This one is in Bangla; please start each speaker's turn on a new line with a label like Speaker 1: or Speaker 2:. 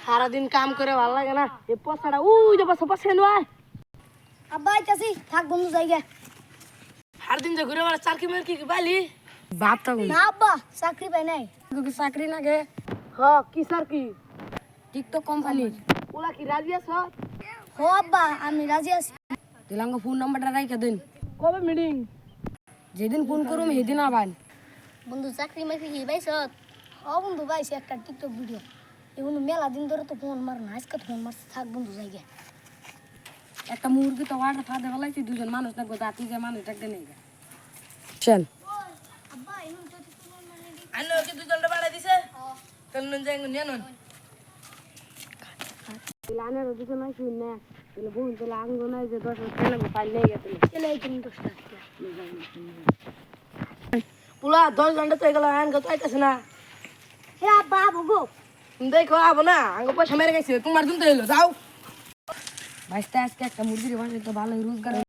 Speaker 1: সারাদিন কাম করে ভালো লাগে না এই পচাটা উই যে বসে বসে নয়
Speaker 2: আব্বা আইতাছি থাক বন্ধু জায়গা
Speaker 1: সারাদিন যে ঘুরে বেড়া চাকরি মার কি বাইলি বাপ থাকুন
Speaker 2: না আব্বা চাকরি পাই নাই
Speaker 1: চাকরি না গে হ কি স্যার কি
Speaker 2: টিকটক কোম্পানির
Speaker 1: ওলা কি রাজি আছ
Speaker 2: হো আব্বা আমি রাজি আছি
Speaker 1: দিলাঙ্গ ফোন নাম্বারটা রাইখা দিন কবে মিটিং যেদিন ফোন করুম সেদিন আবার
Speaker 2: বন্ধু চাকরি মাইছি কি পাইছ ও বন্ধু পাইছি একটা টিকটক ভিডিও এই বন্ধু মেলা দিন ধরে তো ফোন মার না আজকে ফোন মারছে থাক বন্ধু জায়গা
Speaker 1: একটা মুরগি তো ওয়াটার ফাঁদে ফেলাইছি দুজন মানুষ না গো দাঁতি যে মানুষ ডাকতে নেই চল
Speaker 2: আব্বা এমন তো
Speaker 1: আনো কি দুজনটা বাড়াই দিছে চল নুন যাই নিয়ে নুন লানের দুজন নাই শুন না তাহলে বহু তাহলে আঙ্গ নাই যে 10 খেলে পাই নেই গেছে
Speaker 2: চলে এই তুমি দোষটা
Speaker 1: পুলা 10 ঘন্টা তো গেল আন কত আইতাছ না
Speaker 2: হে আব্বা ভগো
Speaker 1: দেখো আবো না আঙ্গ পয়সা মেরে গেছে তোমার দিন তো এলো যাও ভাইস্তা আজকে একটা মুরগির বানাই তো ভালো রোজগার